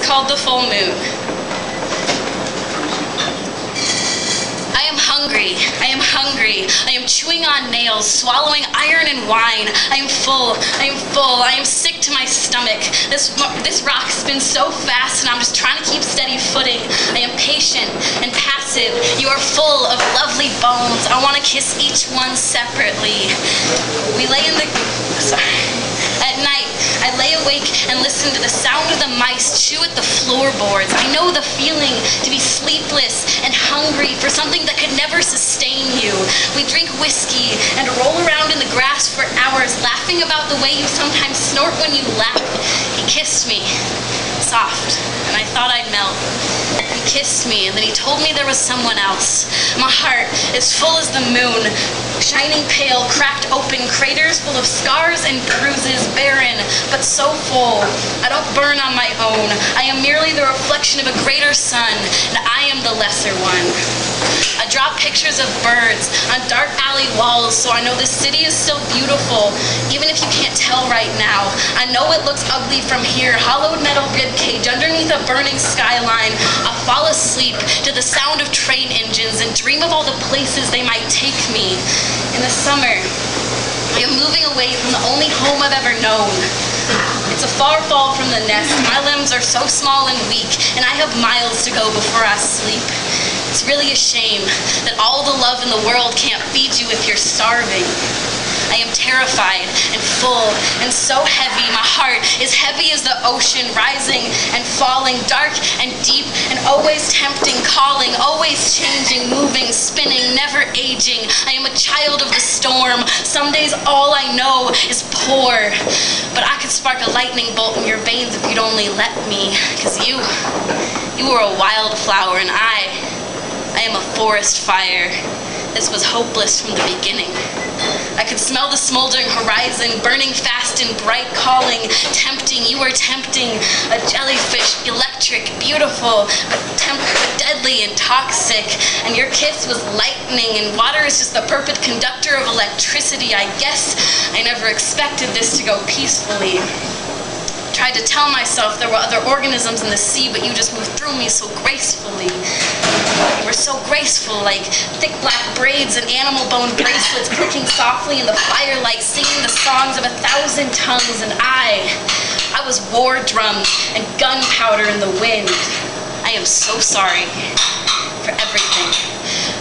called the full moon. I am hungry. I am hungry. I am chewing on nails, swallowing iron and wine. I am full. I am full. I am sick to my stomach. This rock spins so fast and I'm just trying to keep steady footing. I am patient and passive. You are full of lovely bones. I want to kiss each one separately. We lay in the... At night, I lay awake and listen to the sound of the mice chew at the floorboards. I know the feeling to be sleepless and hungry for something that could never sustain you. We drink whiskey and roll around in the grass for hours, laughing about the way you sometimes snort when you laugh. He kissed me, soft, and I thought I'd melt. He kissed me, and then he told me there was someone else. My heart is full as the moon, shining pale, cracked open, craters full of scars and bruises, barren, but so full. I don't burn on my own. I am merely the reflection of a greater sun, and I am the lesser one. I draw pictures of birds on dark alley walls so I know the city is still beautiful, even if you can't tell right now. I know it looks ugly from here, hollowed metal ribcage underneath a burning skyline. I'll fall asleep to the sound of train engines and dream of all the places they might take me. In the summer, I am moving away from the only home I've ever known. It's a far fall from the nest. My limbs are so small and weak, and I have miles to go before I sleep. It's really a shame that all the love in the world can't feed you if you're starving. I am terrified and full and so heavy. My heart is heavy as the ocean, rising and falling, dark and deep and always tempting, calling, always changing, moving, spinning, never aging. I am a child of the storm. Some days all I know is pour. But I could spark a lightning bolt in your veins if you'd only let me. Because you were a wildflower and I am a forest fire. This was hopeless from the beginning. I could smell the smoldering horizon, burning fast and bright, calling, tempting. You were tempting, a jellyfish, electric, beautiful, but deadly and toxic. And your kiss was lightning, and water is just the perfect conductor of electricity. I guess I never expected this to go peacefully. Tried to tell myself there were other organisms in the sea, but you just moved through me so gracefully. You were so graceful, like thick black braids and animal bone bracelets clicking softly in the firelight, singing the songs of 1,000 tongues, and I was war drums and gunpowder in the wind. I am so sorry for everything.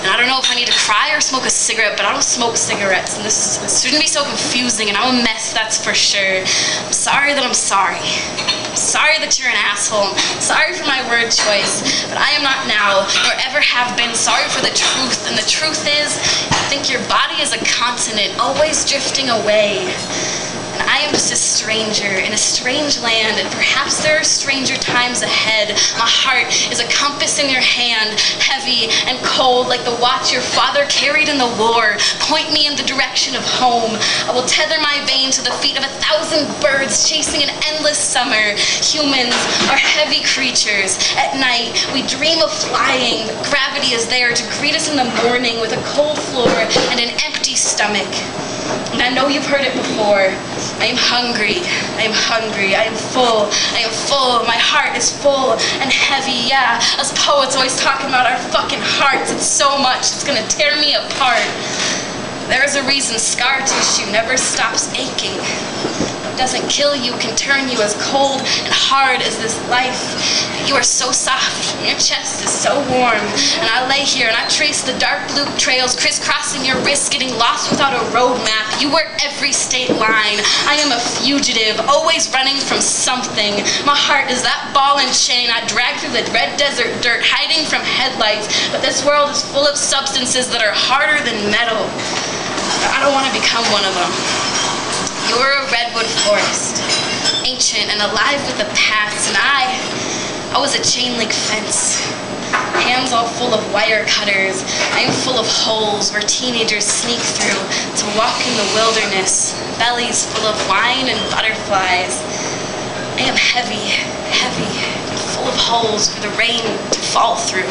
And I don't know if I need to cry or smoke a cigarette, but I don't smoke cigarettes, and this shouldn't be so confusing, and I'm a mess, that's for sure. I'm sorry that I'm sorry. I'm sorry that you're an asshole. I'm sorry for my word choice, but I am not now, nor ever have been. Sorry for the truth, and the truth is, you think your body is a continent, always drifting away. And I am just a stranger in a strange land, and perhaps there are stranger times ahead. My heart is a compass in your hand, heavy and cold like the watch your father carried in the war. Point me in the direction of home. I will tether my vein to the feet of 1,000 birds chasing an endless summer. Humans are heavy creatures. At night, we dream of flying, but gravity is there to greet us in the morning with a cold floor and an empty stomach. And I know you've heard it before. I am hungry. I am hungry. I am full. I am full. My heart is full and heavy. Yeah, us poets always talking about our fucking hearts. It's so much. It's gonna tear me apart. There is a reason scar tissue never stops aching. What doesn't kill you can turn you as cold and hard as this life. You are so soft, and your chest is so warm. And I lay here and I trace the dark blue trails crisscrossing your wrist, getting lost without a road map. You wear every state line. I am a fugitive, always running from something. My heart is that ball and chain I drag through the red desert dirt, hiding from headlights. But this world is full of substances that are harder than metal. I don't want to become one of them. You're a redwood forest, ancient and alive with the past, and I was a chain link fence. Hands all full of wire cutters. I am full of holes where teenagers sneak through to walk in the wilderness, bellies full of wine and butterflies. I am heavy, heavy, and full of holes for the rain to fall through.